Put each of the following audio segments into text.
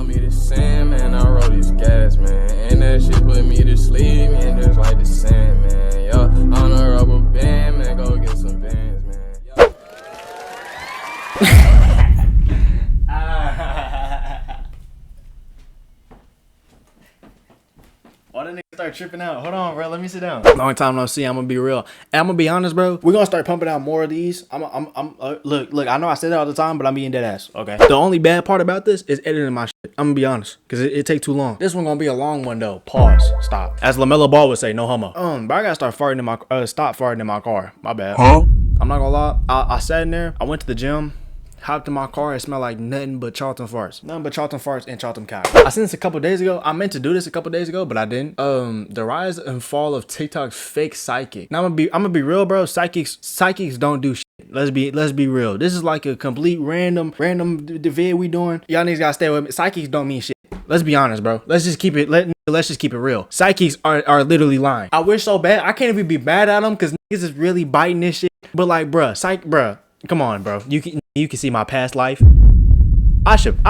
want me to sin, man, I roll this gas, man. And that shit put me to sleep, man, just like the sand, man. Yo, on a rubber band, man, go get some bands, man. Yo. Why didn't nigga start tripping out? Hold on, bro. Let me sit down. Long time no see. I'm gonna be real. And I'm gonna be honest, bro. We're gonna start pumping out more of these. Look. I know I say that all the time, but I'm being dead ass. Okay. The only bad part about this is editing my shit. I'm gonna be honest, cause it takes too long. This one gonna be a long one though. Pause. Stop. As LaMelo Ball would say, no homo. But I gotta start farting in my stop farting in my car. My bad. Huh? I'm not gonna lie. I sat in there. I went to the gym. Hopped in my car, it smelled like nothing but Chaltom farts. Nothing but Chaltom farts and Chaltom cow. I seen this a couple days ago. I meant to do this a couple days ago, but I didn't. The rise and fall of TikTok's fake psychic. Now I'm gonna be real, bro. Psychics don't do shit. Let's be real. This is like a complete random vid we doing. Y'all niggas gotta stay with me. Psychics don't mean shit. Let's be honest, bro. Let's just keep it real. Psychics are literally lying. I wish so bad. I can't even be mad at them because niggas is really biting this shit. But like, bruh, come on, bro. You can see my past life. I should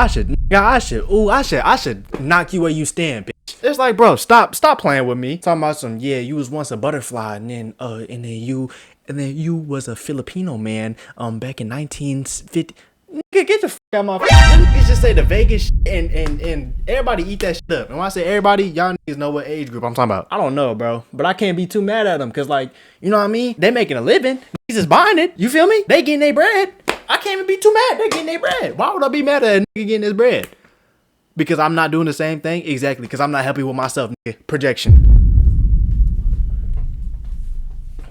knock you where you stand, bitch. It's like, bro, stop playing with me. Talking about some, yeah, you was once a butterfly, and then you was a Filipino man, back in 1950. Nigga, get the fuck out of my face. Niggas just say the Vegas shit and everybody eat that shit up. And when I say everybody, y'all niggas know what age group I'm talking about. I don't know, bro. But I can't be too mad at them. Cause like, you know what I mean? They making a living. Niggas is buying it. You feel me? They getting their bread. I can't even be too mad. They getting their bread. Why would I be mad at a nigga getting his bread? Because I'm not doing the same thing? Exactly. Because I'm not happy with myself, nigga. Projection.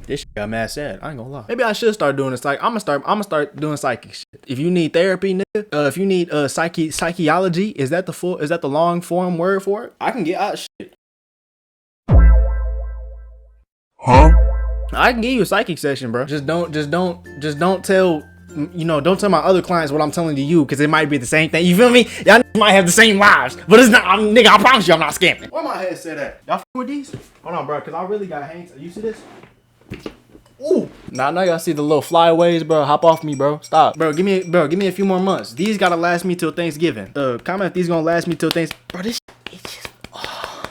This shit got mad sad. I ain't gonna lie. Maybe I should start doing this. Like, I'm gonna start doing psychic shit. If you need therapy, nigga, if you need psychology, is that the long form word for it? I can get out shit. Huh? I can give you a psychic session, bro. Just don't tell, don't tell my other clients what I'm telling to you, because it might be the same thing. You feel me? Y'all might have the same lives, but it's not. Nigga, I promise you, I'm not scamming. Where my headset at? Y'all with these? Hold on, bro, because I really got hangs. You see this? Ooh. Now y'all see the little flyaways, bro. Hop off me, bro. Stop. Bro, give me a few more months. These gotta last me till Thanksgiving. Comment if these gonna last me till Thanksgiving. Bro, this shit, it's just... Oh.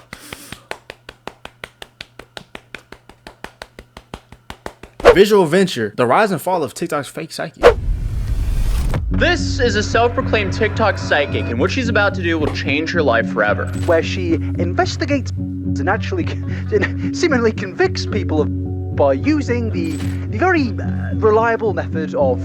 Visual venture. The rise and fall of TikTok's fake psychic. This is a self-proclaimed TikTok psychic, and what she's about to do will change her life forever. Where she investigates and actually seemingly convicts people by using the very reliable method of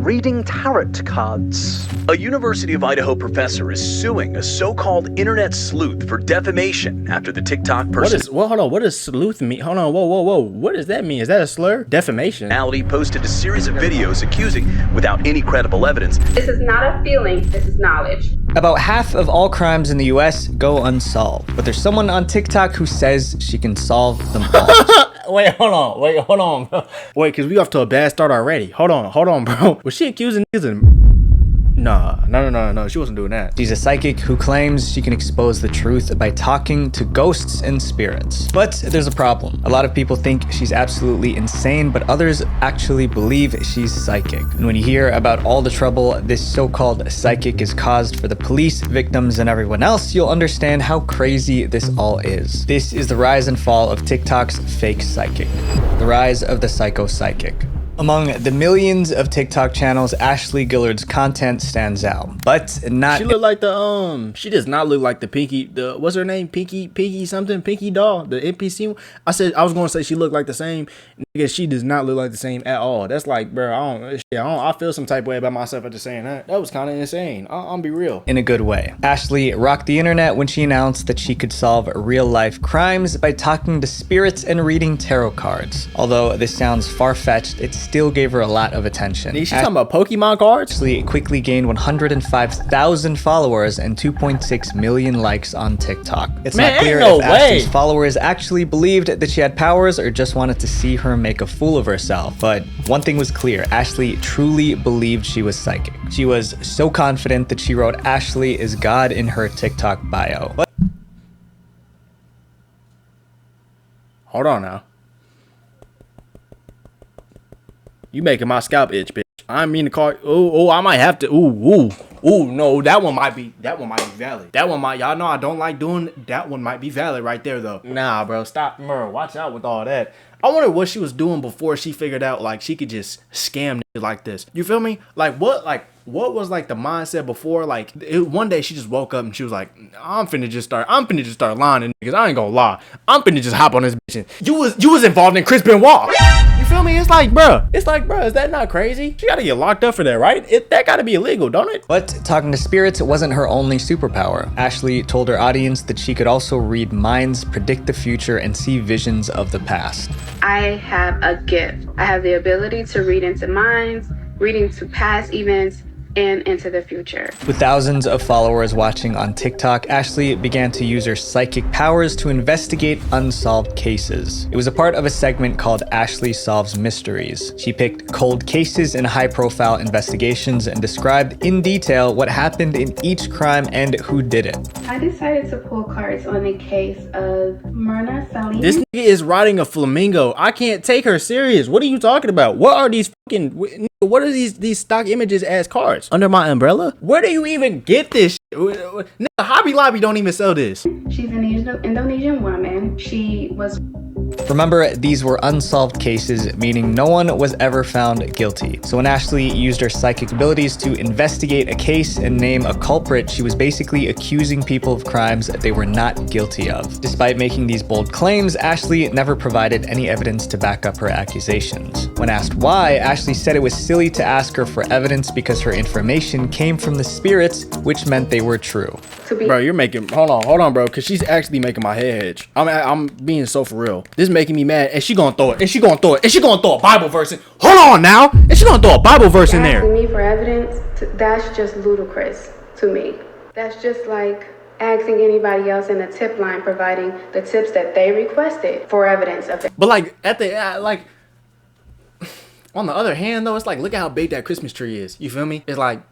reading tarot cards. A University of Idaho professor is suing a so-called internet sleuth for defamation after the TikTok person. Hold on, what does sleuth mean? Hold on, whoa. What does that mean? Is that a slur? Defamation. Posted a series of videos accusing, without any credible evidence. This is not a feeling, this is knowledge. About half of all crimes in the US go unsolved, but there's someone on TikTok who says she can solve them all. Wait, hold on, bro. Wait, because we off to a bad start already. Hold on, bro. Was she accusing niggas of... No, she wasn't doing that. She's a psychic who claims she can expose the truth by talking to ghosts and spirits. But there's a problem. A lot of people think she's absolutely insane, but others actually believe she's psychic. And when you hear about all the trouble this so-called psychic is caused for the police, victims, and everyone else, you'll understand how crazy this all is. This is the rise and fall of TikTok's fake psychic. The rise of the psycho psychic. Among the millions of TikTok channels, Ashley Gillard's content stands out, but not. She look like she does not look like the Pinky, what's her name? Pinky doll, the NPC one. I was going to say she looked like the same. Nigga, she does not look like the same at all. That's like, bro, I feel some type of way about myself after saying that. That was kind of insane. I'll be real. In a good way. Ashley rocked the internet when she announced that she could solve real life crimes by talking to spirits and reading tarot cards. Although this sounds far-fetched, it's still gave her a lot of attention. She's talking about Pokemon cards? Ashley quickly gained 105,000 followers and 2.6 million likes on TikTok. It's not clear if Ashley's followers actually believed that she had powers or just wanted to see her make a fool of herself. But one thing was clear, Ashley truly believed she was psychic. She was so confident that she wrote Ashley is God in her TikTok bio. Hold on now. You making my scalp itch, bitch. I mean to call. Oh, I might have to. Ooh, no, that one might be valid. That one might, y'all know I don't like doing, that one might be valid right there though. Nah, bro, stop, bro, watch out with all that. I wonder what she was doing before she figured out like she could just scam niggas like this. You feel me? Like what was like the mindset before? Like one day she just woke up and she was like, I'm finna just start lying to niggas. I ain't gonna lie. I'm finna just hop on this bitch. You was involved in Chris Benoit. You feel me? It's like, bro, is that not crazy? She gotta get locked up for that, right? That gotta be illegal, don't it? But talking to spirits wasn't her only superpower. Ashley told her audience that she could also read minds, predict the future, and see visions of the past. I have a gift. I have the ability to read into minds, read into past events, and into the future. With thousands of followers watching on TikTok, Ashley began to use her psychic powers to investigate unsolved cases. It was a part of a segment called Ashley Solves Mysteries. She picked cold cases and high-profile investigations and described in detail what happened in each crime and who did it. I decided to pull cards on the case of Myrna Salim. This nigga is riding a flamingo. I can't take her serious. What are you talking about? What are these fucking... What are these stock images as cards? Under my umbrella? Where do you even get this shit? Nigga, Hobby Lobby don't even sell this. She's an Indonesian woman. She was... Remember, these were unsolved cases, meaning no one was ever found guilty. So when Ashley used her psychic abilities to investigate a case and name a culprit, she was basically accusing people of crimes that they were not guilty of. Despite making these bold claims, Ashley never provided any evidence to back up her accusations. When asked why, Ashley said it was silly to ask her for evidence because her information came from the spirits, which meant they were true. Bro, you're making, hold on, bro, because she's actually making my head itch. I'm being so for real. This is making me mad, and she gonna throw a Bible verse in. Hold on now, and she gonna throw a Bible verse in there. Asking me for evidence, that's just ludicrous to me. That's just like asking anybody else in the tip line providing the tips that they requested for evidence of it. But like at the like, on the other hand though, it's like look at how big that Christmas tree is. You feel me? It's like,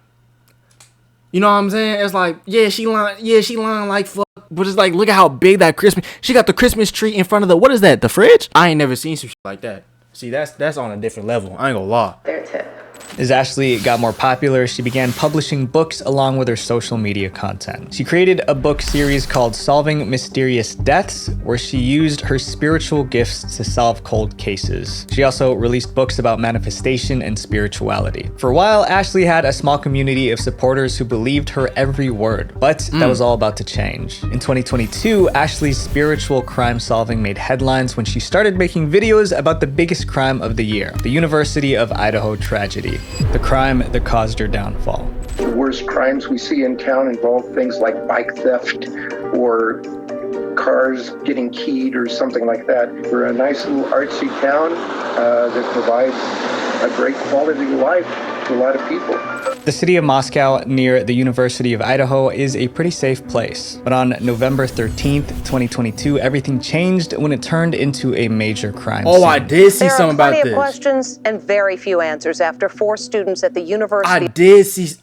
you know what I'm saying? It's like, yeah, she lying like fuck. But it's like, look at how big that Christmas... She got the Christmas tree in front of the... What is that? The fridge? I ain't never seen some shit like that. See, that's on a different level. I ain't gonna lie. Their tip. As Ashley got more popular, she began publishing books along with her social media content. She created a book series called Solving Mysterious Deaths, where she used her spiritual gifts to solve cold cases. She also released books about manifestation and spirituality. For a while, Ashley had a small community of supporters who believed her every word, but that was all about to change. In 2022, Ashley's spiritual crime solving made headlines when she started making videos about the biggest crime of the year, the University of Idaho tragedy. The crime that caused her downfall. The worst crimes we see in town involve things like bike theft or cars getting keyed or something like that. We're a nice little artsy town that provides a great quality of life to a lot of people. The city of Moscow, near the University of Idaho, is a pretty safe place. But on November 13th, 2022, everything changed when it turned into a major crime scene. I did see something about this. There are plenty of questions and very few answers after 4 students at the University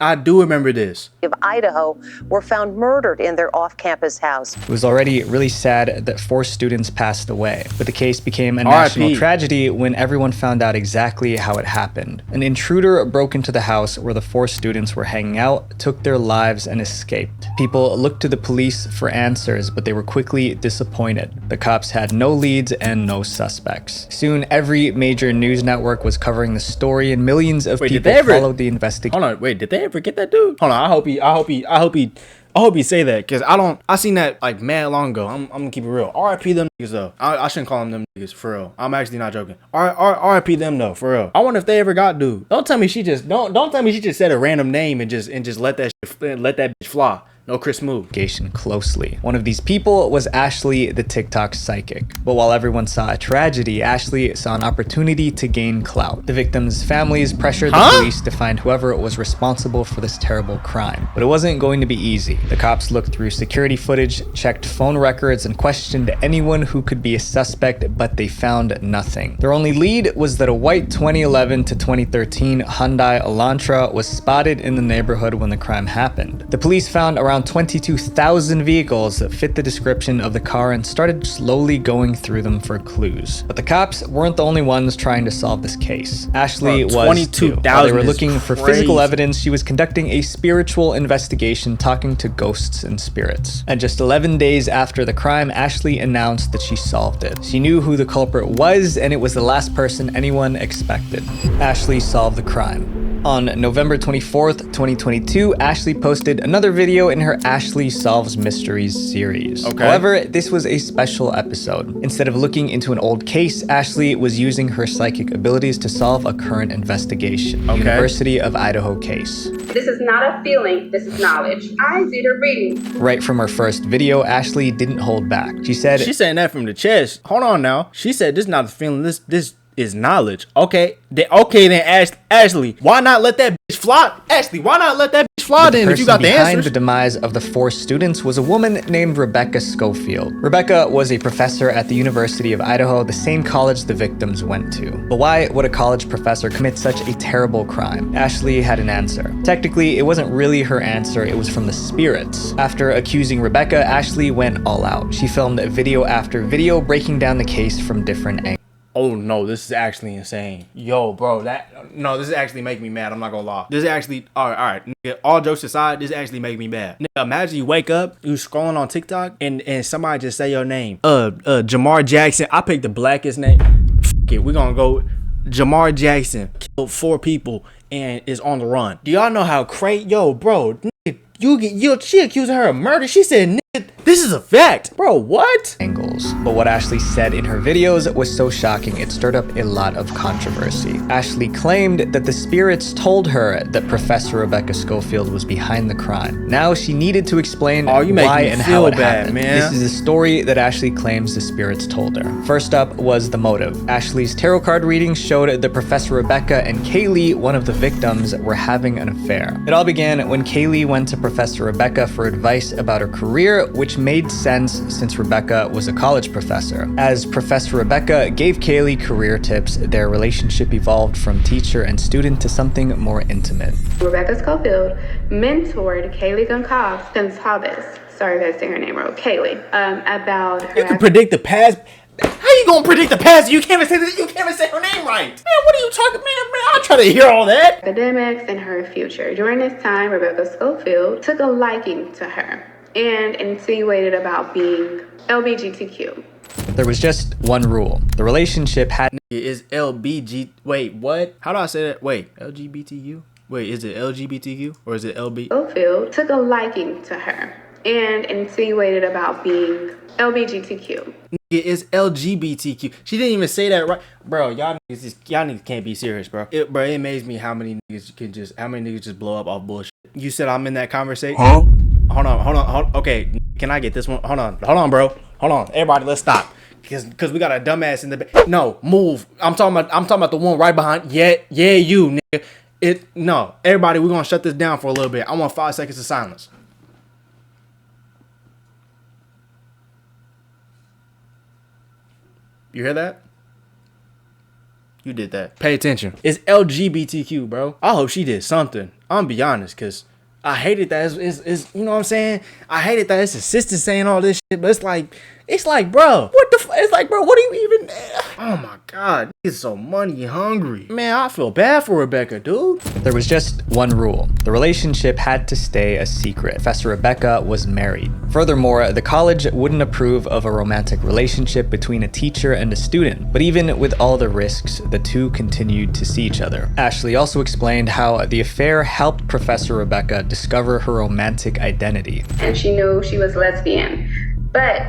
I do remember this. of Idaho were found murdered in their off-campus house. It was already really sad that 4 students passed away, but the case became a national tragedy when everyone found out exactly how it happened. An intruder broke into the house where the 4 students were hanging out, took their lives, and escaped. People looked to the police for answers, but they were quickly disappointed. The cops had no leads and no suspects. Soon, every major news network was covering the story, and millions of people followed the investigation. Hold on, wait, did they ever get that dude? Hold on, I hope he say that, cause I seen that like mad long ago. I'm gonna keep it real. RIP them niggas though. I shouldn't call them niggas for real. I'm actually not joking. RIP them though, for real. I wonder if they ever got dude. Don't tell me she just said a random name and just let that bitch fly. No Chris move. Closely. One of these people was Ashley, the TikTok psychic. But while everyone saw a tragedy, Ashley saw an opportunity to gain clout. The victims' families pressured the police to find whoever was responsible for this terrible crime. But it wasn't going to be easy. The cops looked through security footage, checked phone records, and questioned anyone who could be a suspect, but they found nothing. Their only lead was that a white 2011 to 2013 Hyundai Elantra was spotted in the neighborhood when the crime happened. The police found around around 22,000 vehicles that fit the description of the car and started slowly going through them for clues. But the cops weren't the only ones trying to solve this case. Ashley was too. While they were looking for physical evidence, she was conducting a spiritual investigation, talking to ghosts and spirits. And just 11 days after the crime, Ashley announced that she solved it. She knew who the culprit was, and it was the last person anyone expected. Ashley solved the crime. On November 24th, 2022, Ashley posted another video in her Ashley Solves Mysteries series. However, this was a special episode. Instead of looking into an old case, Ashley was using her psychic abilities to solve a current investigation. University of Idaho case. This is not a feeling, this is knowledge. Eyes eat a reading. Right from her first video, Ashley didn't hold back. She's saying that from the chest. Hold on now. She said this is not a feeling, this is knowledge. Okay, then Ashley, why not let that bitch fly? Ashley, why not let that bitch fly then if you got the answers? Behind the demise of the 4 students was a woman named Rebecca Schofield. Rebecca was a professor at the University of Idaho, the same college the victims went to. But why would a college professor commit such a terrible crime? Ashley had an answer. Technically, it wasn't really her answer, it was from the spirits. After accusing Rebecca, Ashley went all out. She filmed video after video breaking down the case from different angles. Oh no, this is actually insane. Yo, bro, this is actually making me mad. I'm not gonna lie. This is actually, all right. Nigga, all jokes aside, this actually make me mad. Nigga, imagine you wake up, you scrolling on TikTok, and somebody just say your name. Jamar Jackson. I picked the blackest name. F it, we're gonna go. Jamar Jackson killed 4 people and is on the run. Do y'all know how crazy? Yo, bro, nigga, she accusing her of murder. She said, nigga, this is a fact. Bro, what? But what Ashley said in her videos was so shocking, it stirred up a lot of controversy. Ashley claimed that the spirits told her that Professor Rebecca Schofield was behind the crime. Now she needed to explain why and how it happened. Man. This is the story that Ashley claims the spirits told her. First up was the motive. Ashley's tarot card reading showed that Professor Rebecca and Kaylee, one of the victims, were having an affair. It all began when Kaylee went to Professor Rebecca for advice about her career, which made sense since Rebecca was a college professor. As Professor Rebecca gave Kaylee career tips, their relationship evolved from teacher and student to something more intimate. Rebecca Schofield mentored Kaylee Goncalves, sorry if I say her name wrong, Kaylee, about her. You can predict the past. How you gonna predict the past? You can't even say her name right. Man, what are you talking, man? I'll try to hear all that. Academics and her future. During this time, Rebecca Schofield took a liking to her and insinuated about being LGBTQ. There was just one rule. The relationship had is LBG. Wait, what? How do I say that? Wait, LGBTQ? Wait, is it LGBTQ or is it LB? Schofield took a liking to her and insinuated about being LGBTQ. It is LGBTQ. She didn't even say that right, bro. Y'all niggas can't be serious, bro. It amazes me how many niggas just blow up off bullshit. You said I'm in that conversation. Huh? Hold on. Okay, can I get this one? Hold on, bro. Hold on, everybody, let's stop. Cause we got a dumbass in the back. No, move. I'm talking about the one right behind. Yeah, you nigga. No, everybody, we're gonna shut this down for a little bit. I want 5 seconds of silence. You hear that? You did that. Pay attention. It's LGBTQ, bro. I hope she did something. I'm gonna be honest, cause I hated that. It's you know what I'm saying? I hated that it's a sister saying all this shit, but it's like, bro, what the it's like, bro, what do you even, oh my God, he's so money hungry. Man, I feel bad for Rebecca, dude. There was just one rule. The relationship had to stay a secret. Professor Rebecca was married. Furthermore, the college wouldn't approve of a romantic relationship between a teacher and a student. But even with all the risks, the two continued to see each other. Ashley also explained how the affair helped Professor Rebecca discover her romantic identity. And she knew she was lesbian, but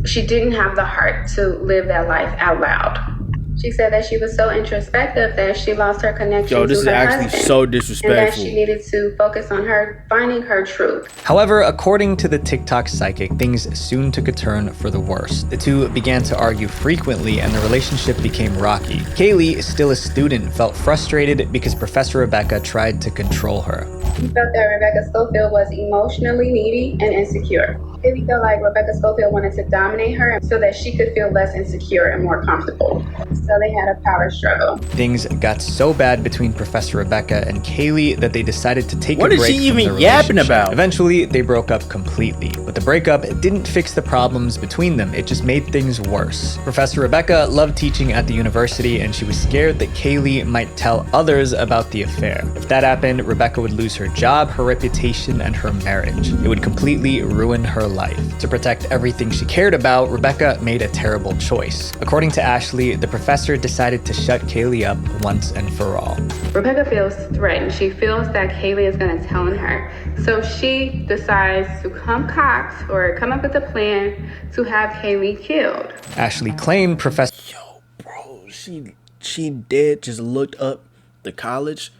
she didn't have the heart to live that life out loud. She said that she was so introspective that she lost her connection to her husband. Yo, this is actually so disrespectful. And that she needed to focus on her finding her truth. However, according to the TikTok psychic, things soon took a turn for the worse. The two began to argue frequently and the relationship became rocky. Kaylee, still a student, felt frustrated because Professor Rebecca tried to control her. She felt that Rebecca Schofield was emotionally needy and insecure. Haley felt like Rebecca Schofield wanted to dominate her so that she could feel less insecure and more comfortable. So they had a power struggle. Things got so bad between Professor Rebecca and Kaylee that they decided to take a What break is she from even the yapping relationship. about? Eventually, they broke up completely, but the breakup didn't fix the problems between them. It just made things worse. Professor Rebecca loved teaching at the university, and she was scared that Kaylee might tell others about the affair. If that happened, Rebecca would lose her job, her reputation, and her marriage. It would completely ruin her life. To protect everything she cared about, Rebecca made a terrible choice. According to Ashley, the professor decided to shut Kaylee up once and for all. Rebecca feels threatened. She feels that Haley is going to tell on her. So she decides to concoct or come up with a plan to have Haley killed. Ashley claimed Professor Bro, she dead just looked up the college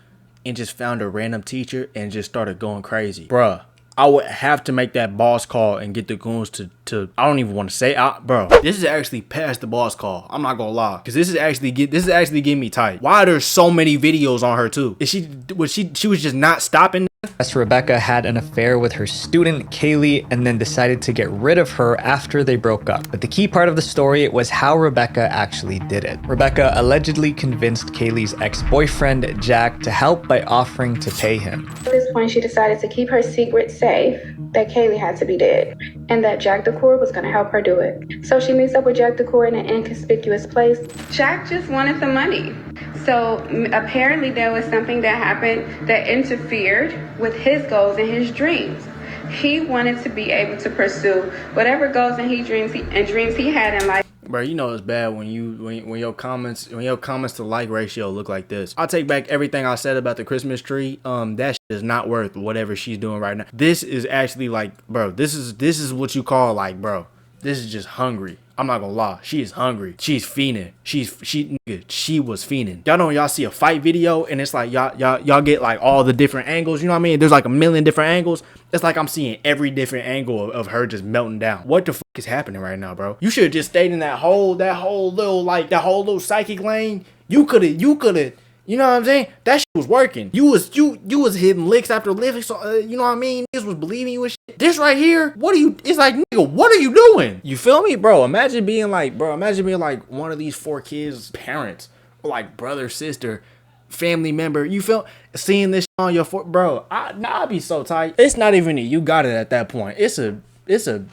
and just found a random teacher and just started going crazy. Bruh, I would have to make that boss call and get the goons to I don't even want to say, bro. This is actually past the boss call. I'm not gonna lie, because this is actually getting me tight. Why are there so many videos on her too? She was just not stopping? Professor Rebecca had an affair with her student Kaylee and then decided to get rid of her after they broke up. But the key part of the story was how Rebecca actually did it. Rebecca allegedly convinced Kaylee's ex-boyfriend Jack to help by offering to pay him. At this point, she decided to keep her secret safe that Kaylee had to be dead and that Jack DeCour was going to help her do it. So she meets up with Jack DeCour in an inconspicuous place. Jack just wanted the money. So apparently there was something that happened that interfered with his goals and his dreams. He wanted to be able to pursue whatever goals and dreams he had in life. Bro, you know it's bad when your comments to like ratio look like this. I'll take back everything I said about the Christmas tree. That shit is not worth whatever she's doing right now. This is actually like, bro, this is what you call like, bro, this is just hungry. I'm not gonna lie, she is hungry. She's fiending. She was fiending. Y'all know when y'all see a fight video and it's like y'all get like all the different angles, you know what I mean? There's like a million different angles. It's like I'm seeing every different angle of her just melting down. What the fuck is happening right now, bro? You should have just stayed in that whole little psychic lane. You could've, you know what I'm saying? That shit was working. You was hitting licks after licks. So, you know what I mean? This was believing you and shit. This right here, it's like, nigga, what are you doing? You feel me, bro? Imagine being like one of these 4 kids' parents, or like brother, sister, family member. You feel seeing this on your foot, bro? I'd be so tight. It's not even you got it at that point. It's a bitch,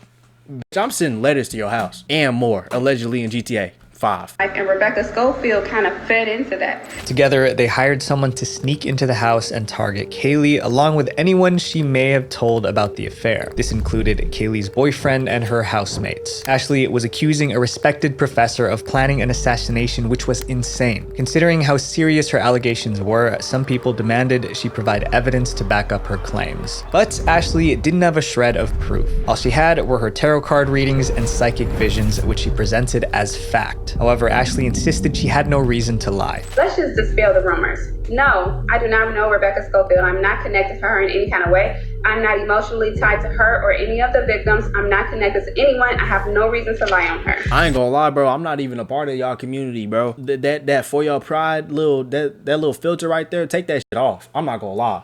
I'm sending letters to your house and more, allegedly in GTA 5. And Rebecca Schofield kind of fed into that. Together, they hired someone to sneak into the house and target Kaylee, along with anyone she may have told about the affair. This included Kaylee's boyfriend and her housemates. Ashley was accusing a respected professor of planning an assassination, which was insane. Considering how serious her allegations were, some people demanded she provide evidence to back up her claims. But Ashley didn't have a shred of proof. All she had were her tarot card readings and psychic visions, which she presented as fact. However, Ashley insisted she had no reason to lie. Let's just dispel the rumors. No, I do not know Rebecca Schofield. I'm not connected to her in any kind of way. I'm not emotionally tied to her or any of the victims. I'm not connected to anyone. I have no reason to lie on her. I ain't gonna lie, bro. I'm not even a part of y'all community, bro. That for your pride that little filter right there, take that shit off. I'm not gonna lie.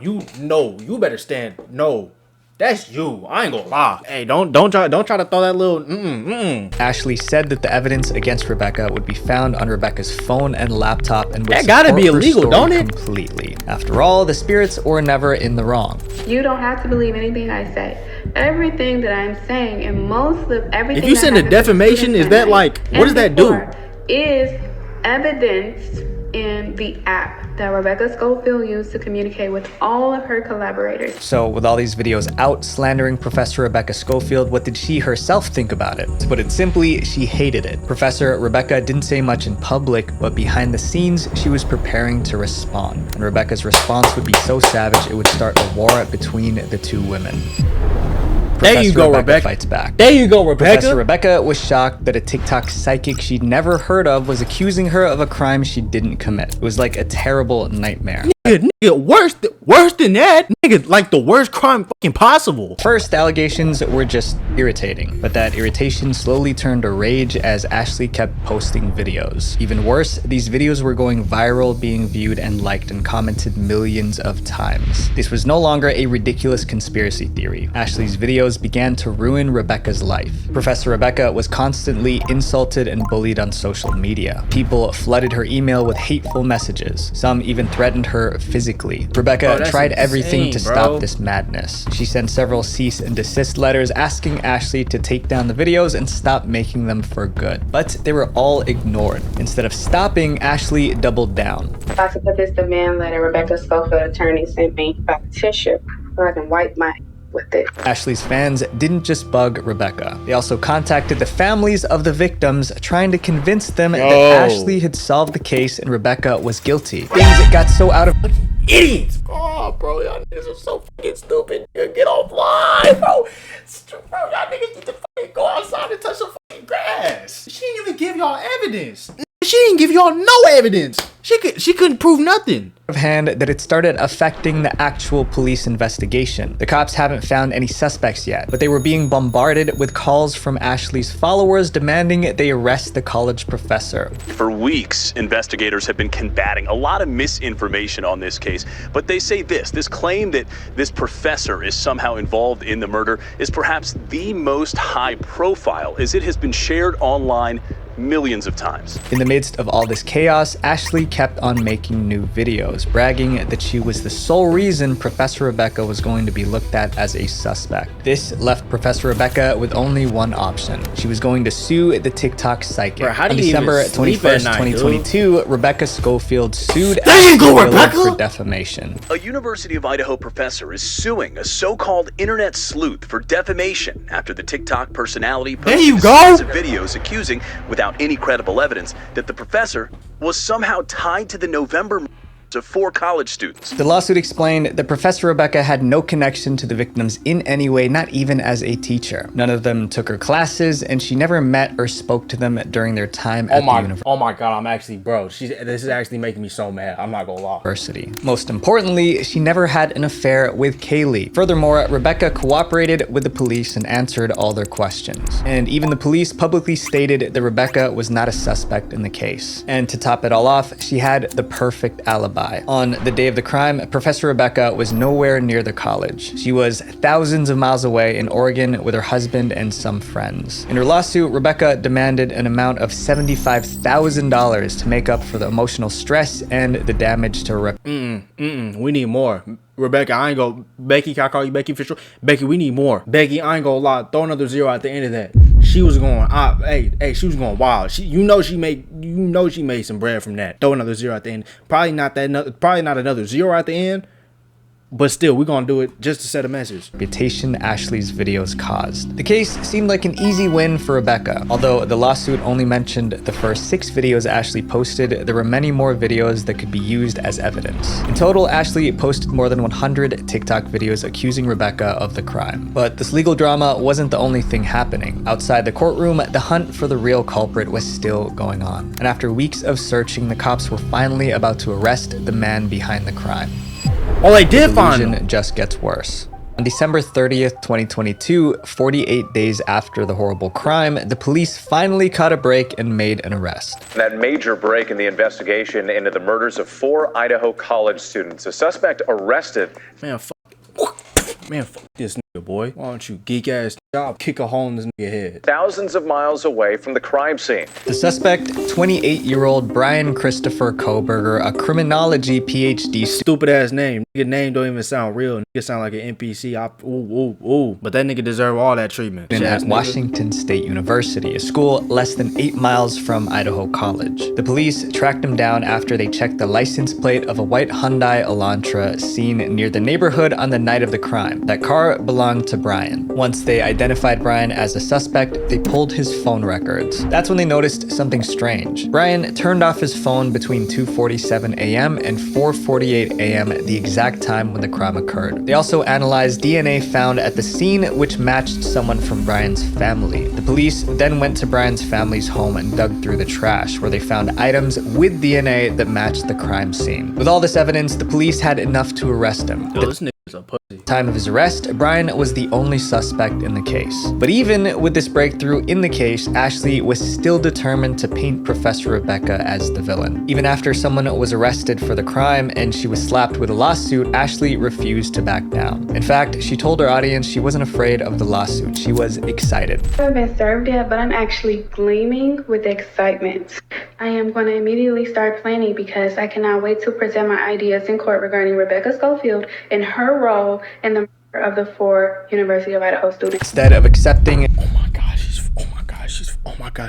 You better stand. No. That's you. I ain't gonna lie. Hey, don't try to throw that little Ashley said that the evidence against Rebecca would be found on Rebecca's phone and laptop and would that gotta be illegal, don't it? Completely. After all, the spirits were never in the wrong. You don't have to believe anything I say. Everything that I'm saying and most of everything. If you send a defamation, is that like, what does that do? Is evidenced in the app that Rebecca Schofield used to communicate with all of her collaborators. So with all these videos out slandering Professor Rebecca Schofield, what did she herself think about it? To put it simply, she hated it. Professor Rebecca didn't say much in public, but behind the scenes, she was preparing to respond. And Rebecca's response would be so savage, it would start a war between the two women. There you go, Rebecca. Fights back. There you go, Rebecca. Professor Rebecca was shocked that a TikTok psychic she'd never heard of was accusing her of a crime she didn't commit. It was like a terrible nightmare. Nigga, Nigga, worse than that. Nigga, like the worst crime fucking possible. First, the allegations were just irritating, but that irritation slowly turned to rage as Ashley kept posting videos. Even worse, these videos were going viral, being viewed and liked and commented millions of times. This was no longer a ridiculous conspiracy theory. Ashley's videos began to ruin Rebecca's life. Professor Rebecca was constantly insulted and bullied on social media. People flooded her email with hateful messages. Some even threatened her physically. Rebecca tried everything to stop this madness. She sent several cease and desist letters asking Ashley to take down the videos and stop making them for good. But they were all ignored. Instead of stopping, Ashley doubled down. About to put this demand letter Rebecca Schofield attorney sent me by tissue so I can wipe my with it. Ashley's fans didn't just bug Rebecca. They also contacted the families of the victims, trying to convince them that Ashley had solved the case and Rebecca was guilty. Things got so out of Idiots. Oh, bro, y'all niggas are so fucking stupid. Get offline, bro. Bro, y'all niggas need to fucking go outside and touch the fucking grass. She didn't even give y'all evidence. She didn't give y'all no evidence. She couldn't prove nothing. Of hand that it started affecting the actual police investigation. The cops haven't found any suspects yet, but they were being bombarded with calls from Ashley's followers demanding they arrest the college professor. For weeks, investigators have been combating a lot of misinformation on this case, but they say this claim that this professor is somehow involved in the murder is perhaps the most high profile, as it has been shared online millions of times. In the midst of all this chaos, Ashley kept on making new videos, bragging that she was the sole reason Professor Rebecca was going to be looked at as a suspect. This left Professor Rebecca with only one option. She was going to sue the TikTok psychic. Bro, on December 21st, 2022, Rebecca Schofield sued for defamation. A University of Idaho professor is suing a so-called internet sleuth for defamation after the TikTok personality posted a series of videos accusing, without any credible evidence, that the professor was somehow tied to the November of 4 college students. The lawsuit explained that Professor Rebecca had no connection to the victims in any way, not even as a teacher. None of them took her classes, and she never met or spoke to them during their time at the university. Oh my god, I'm actually, bro, this is actually making me so mad. I'm not gonna lie. Most importantly, she never had an affair with Kaylee. Furthermore, Rebecca cooperated with the police and answered all their questions. And even the police publicly stated that Rebecca was not a suspect in the case. And to top it all off, she had the perfect alibi. On the day of the crime, Professor Rebecca was nowhere near the college. She was thousands of miles away in Oregon with her husband and some friends. In her lawsuit, Rebecca demanded an amount of $75,000 to make up for the emotional stress and the damage to her. We need more. Rebecca, I ain't gonna... Becky, can I call you Becky Fisher? Becky, we need more. Becky, I ain't gonna lie. Throw another zero at the end of that. She was going... she was going wild. She made some bread from that. Throw another zero at the end. Probably not another zero at the end. But still, we're gonna do it just to set a message. Reputation Ashley's videos caused. The case seemed like an easy win for Rebecca. Although the lawsuit only mentioned the first 6 videos Ashley posted, there were many more videos that could be used as evidence. In total, Ashley posted more than 100 TikTok videos accusing Rebecca of the crime. But this legal drama wasn't the only thing happening. Outside the courtroom, the hunt for the real culprit was still going on. And after weeks of searching, the cops were finally about to arrest the man behind the crime. Oh, they did find him. The delusion just gets worse. On December 30th, 2022, 48 days after the horrible crime, the police finally caught a break and made an arrest. That major break in the investigation into the murders of 4 Idaho college students. A suspect arrested. Man, fuck this nigga, boy. Why don't you geek ass job kick a hole in this nigga head? Thousands of miles away from the crime scene. The suspect, 28-year-old Brian Christopher Koberger, a criminology PhD. Stupid ass name. Nigga name don't even sound real. Nigga sound like an NPC. But that nigga deserve all that treatment. At Washington State University, a school less than 8 miles from Idaho College. The police tracked him down after they checked the license plate of a white Hyundai Elantra seen near the neighborhood on the night of the crime. That car belonged to Brian. Once they identified Brian as a suspect, they pulled his phone records. That's when they noticed something strange. Brian turned off his phone between 2:47 a.m. and 4:48 a.m. at the exact time when the crime occurred. They also analyzed DNA found at the scene, which matched someone from Brian's family. The police then went to Brian's family's home and dug through the trash, where they found items with DNA that matched the crime scene. With all this evidence, the police had enough to arrest him. Yo, this nigga's a pussy. Time of his arrest, Brian was the only suspect in the case. But even with this breakthrough in the case, Ashley was still determined to paint Professor Rebecca as the villain. Even after someone was arrested for the crime and she was slapped with a lawsuit, Ashley refused to back down. In fact, she told her audience she wasn't afraid of the lawsuit. She was excited. I haven't been served yet, but I'm actually gleaming with excitement. I am going to immediately start planning because I cannot wait to present my ideas in court regarding Rebecca Schofield and her role in the murder of the 4 University of Idaho students. Instead of accepting it, oh my gosh,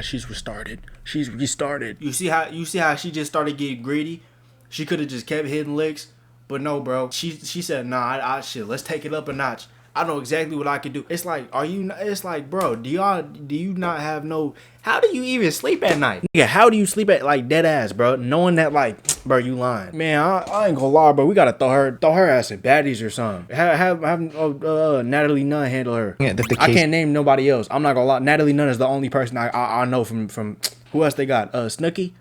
she's restarted. She's restarted. You see how she just started getting greedy? She could have just kept hitting licks, but no, bro. She said, nah, shit, let's take it up a notch. I know exactly what I can do. It's like, it's like, bro, do you not have no, how do you even sleep at night? Nigga, how do you sleep at, like, dead ass, bro? Knowing that, like, bro, you lying. Man, I ain't gonna lie, bro. We gotta throw her ass in baddies or something. Have Natalie Nunn handle her. Yeah, I can't name nobody else. I'm not gonna lie. Natalie Nunn is the only person I know from who else they got? Snooki?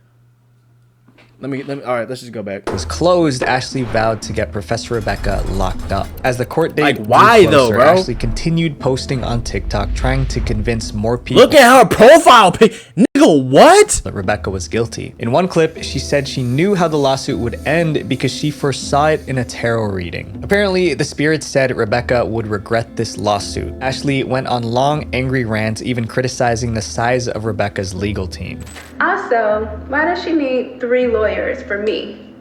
Let me, all right, let's just go back. Was closed, Ashley vowed to get Professor Rebecca locked up. As the court date like, why grew closer, though, bro? Ashley continued posting on TikTok, trying to convince more people. Look at her profile pic. Nigga, what? That Rebecca was guilty. In one clip, she said she knew how the lawsuit would end because she foresaw it in a tarot reading. Apparently, the spirits said Rebecca would regret this lawsuit. Ashley went on long, angry rants, even criticizing the size of Rebecca's legal team. Also, why does she need 3 lawyers for me?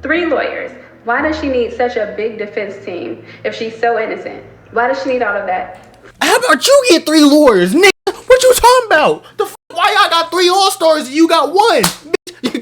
3 lawyers. Why does she need such a big defense team if she's so innocent? Why does she need all of that? How about you get 3 lawyers, nigga? What you talking about? Why y'all got 3 all-stars and you got 1?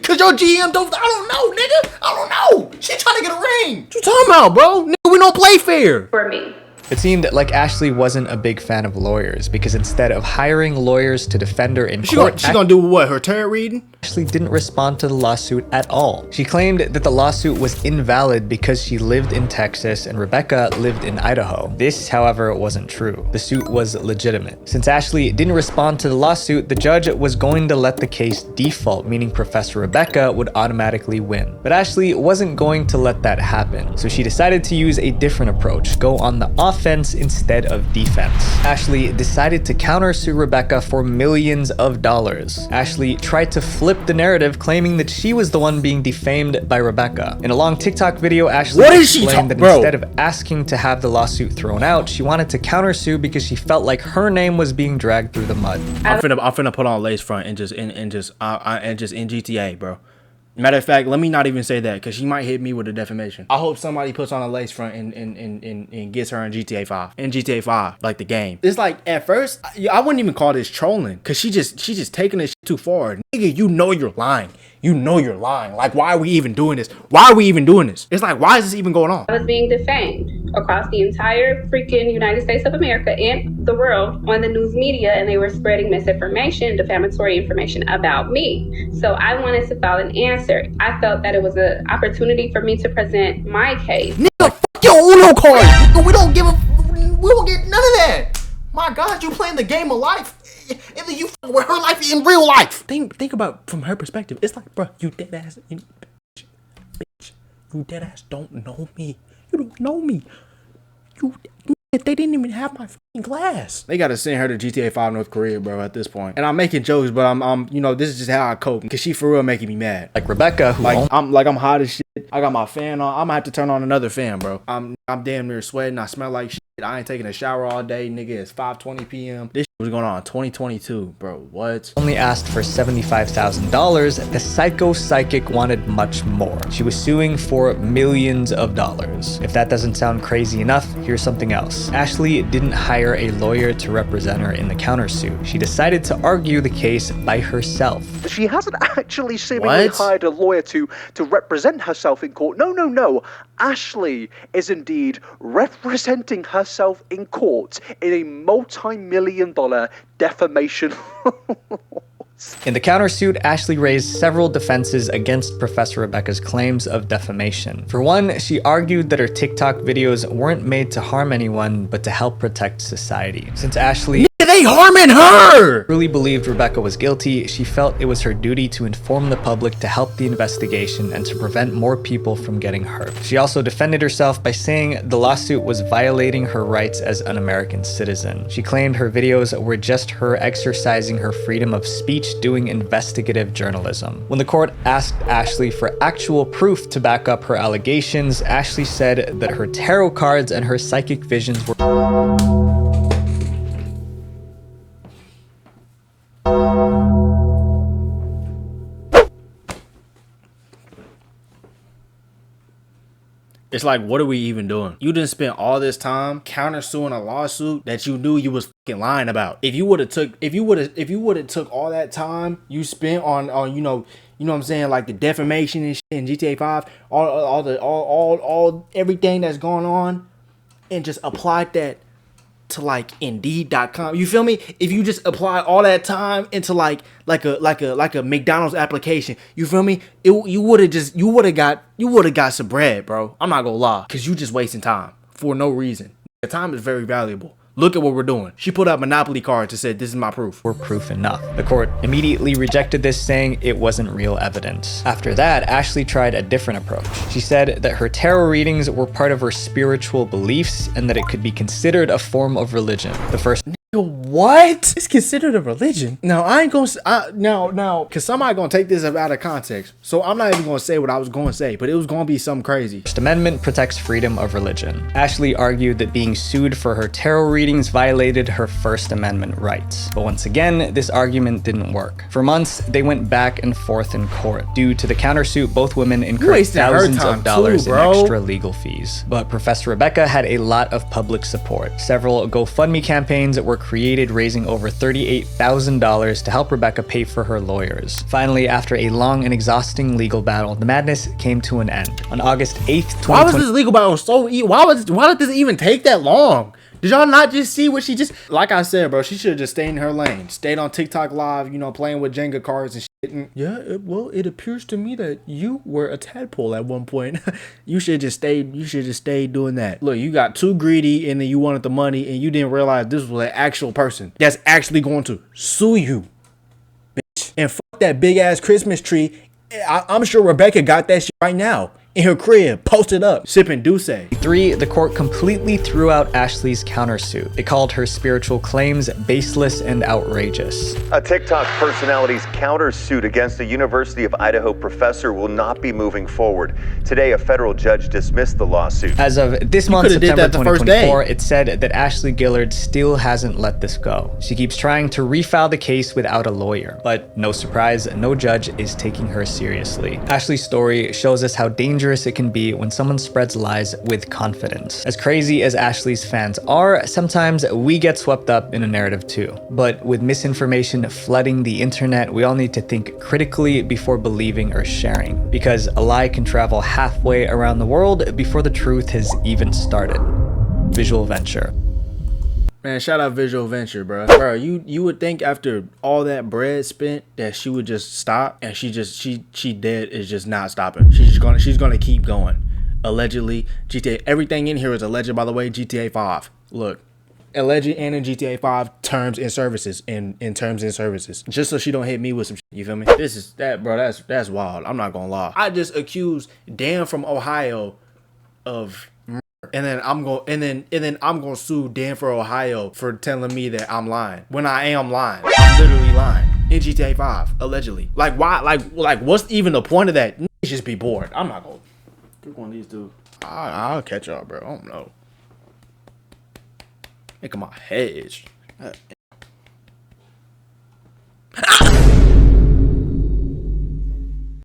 Cause your GM don't, I don't know, nigga. I don't know. She trying to get a ring. What you talking about, bro? Nigga, we don't play fair. For me. It seemed like Ashley wasn't a big fan of lawyers because instead of hiring lawyers to defend her in court, she gonna do what? Her tarot reading? Ashley didn't respond to the lawsuit at all. She claimed that the lawsuit was invalid because she lived in Texas and Rebecca lived in Idaho. This, however, wasn't true. The suit was legitimate. Since Ashley didn't respond to the lawsuit, the judge was going to let the case default, meaning Professor Rebecca would automatically win. But Ashley wasn't going to let that happen, so she decided to use a different approach, go on the offense instead of defense. Ashley decided to countersue Rebecca for millions of dollars. Ashley tried to flip the narrative, claiming that she was the one being defamed by Rebecca. In a long TikTok video, Ashley explained that instead of asking to have the lawsuit thrown out, she wanted to countersue because she felt like her name was being dragged through the mud. I'm finna put on lace front and just in GTA, bro. Matter of fact, let me not even say that because she might hit me with a defamation. I hope somebody puts on a lace front and gets her in GTA 5. In GTA 5, like the game. It's like at first, I wouldn't even call this trolling because she just taking this shit too far. Nigga, you know you're lying. You know you're lying. Like, why are we even doing this? Why are we even doing this? It's like, why is this even going on? I was being defamed across the entire freaking United States of America and the world on the news media, and they were spreading misinformation, defamatory information about me. So I wanted to file an answer. I felt that it was an opportunity for me to present my case. Nigga, fuck your Uno card. We don't get none of that. My God, you playing the game of life. And then you fuck with her life in real life. Think about from her perspective. It's like, bro, you dead ass, bitch. You dead ass don't know me. You don't know me. They didn't even have my fucking glass. They gotta send her to GTA 5 North Korea, bro, at this point. And I'm making jokes, but I'm you know, this is just how I cope. Cause she for real making me mad. Like Rebecca, who I'm hot as shit. I got my fan on. I'm gonna have to turn on another fan, bro. I'm damn near sweating. I smell like shit. I ain't taking a shower all day, nigga. It's 5:20 p.m. This shit was going on in 2022, bro. What? Only asked for $75,000. The psychic wanted much more. She was suing for millions of dollars. If that doesn't sound crazy enough, here's something else. Ashley didn't hire a lawyer to represent her in the countersuit. She decided to argue the case by herself. She hasn't actually seemingly hired a lawyer to represent herself in court. No. Ashley is indeed representing herself in court in a multi-million-dollar defamation. In the countersuit, Ashley raised several defenses against Professor Rebecca's claims of defamation. For one, she argued that her TikTok videos weren't made to harm anyone, but to help protect society. Since Ashley they harming her! Really believed Rebecca was guilty, she felt it was her duty to inform the public to help the investigation and to prevent more people from getting hurt. She also defended herself by saying the lawsuit was violating her rights as an American citizen. She claimed her videos were just her exercising her freedom of speech doing investigative journalism. When the court asked Ashley for actual proof to back up her allegations, Ashley said that her tarot cards and her psychic visions were It's like, what are we even doing? You didn't spend all this time countersuing a lawsuit that you knew you was fucking lying about. If you would have took all that time you spent on you know what I'm saying, like the defamation and shit in GTA 5, all everything that's going on, and just applied that to like Indeed.com. You feel me? If you just apply all that time into like a McDonald's application, you feel me? You would have got some bread, bro. I'm not gonna lie, cause you just wasting time for no reason. The time is very valuable. Look at what we're doing. She put up Monopoly cards and said, this is my proof. Were proof enough. The court immediately rejected this, saying it wasn't real evidence. After that, Ashley tried a different approach. She said that her tarot readings were part of her spiritual beliefs and that it could be considered a form of religion. The first What? It's considered a religion? No, I ain't gonna no, cause somebody gonna take this out of context. So I'm not even gonna say what I was gonna say, but it was gonna be something crazy. First Amendment protects freedom of religion. Ashley argued that being sued for her tarot readings violated her First Amendment rights. But once again, this argument didn't work. For months, they went back and forth in court. Due to the countersuit, both women incurred thousands of dollars in extra legal fees. But Professor Rebecca had a lot of public support. Several GoFundMe campaigns were created, raising over $38,000 to help Rebecca pay for her lawyers. Finally, after a long and exhausting legal battle, the madness came to an end. On August 8th, 2020— Why was this legal battle so why did this even take that long? Did y'all not just see what she just, like I said, bro, she should have just stayed in her lane. Stayed on TikTok live, you know, playing with Jenga cards and shit. And yeah, well, it appears to me that you were a tadpole at one point. You should just stay doing that. Look, you got too greedy and then you wanted the money and you didn't realize this was an actual person that's actually going to sue you, bitch. And fuck that big ass Christmas tree. I'm sure Rebecca got that shit right now in her crib, posted up, sipping Douce. 3, the court completely threw out Ashley's countersuit. They called her spiritual claims baseless and outrageous. A TikTok personality's countersuit against a University of Idaho professor will not be moving forward. Today, a federal judge dismissed the lawsuit. As of this month, September 2024, it said that Ashley Gillard still hasn't let this go. She keeps trying to refile the case without a lawyer, but no surprise, no judge is taking her seriously. Ashley's story shows us how dangerous it can be when someone spreads lies with confidence. As crazy as Ashley's fans are, sometimes we get swept up in a narrative too. But with misinformation flooding the internet, we all need to think critically before believing or sharing, because a lie can travel halfway around the world before the truth has even started. Visual Venture. Man, shout out Visual Venture, bro. Bro, you would think after all that bread spent that she would just stop, and she dead is just not stopping. She's gonna keep going. Allegedly, GTA, everything in here is alleged, by the way. GTA 5. Look, alleged and in GTA 5 terms and services in terms and services. Just so she don't hit me with some shit, you feel me? This is that, bro. That's wild. I'm not gonna lie. I just accused Dan from Ohio of murder. And then I'm gonna sue Dan for Ohio for telling me that I'm lying when I am lying. I'm literally lying in GTA 5 allegedly. Like why? Like what's even the point of that? Just be bored. I'm not gonna pick one of these two. I'll catch y'all, bro. I don't know. Make my head itch.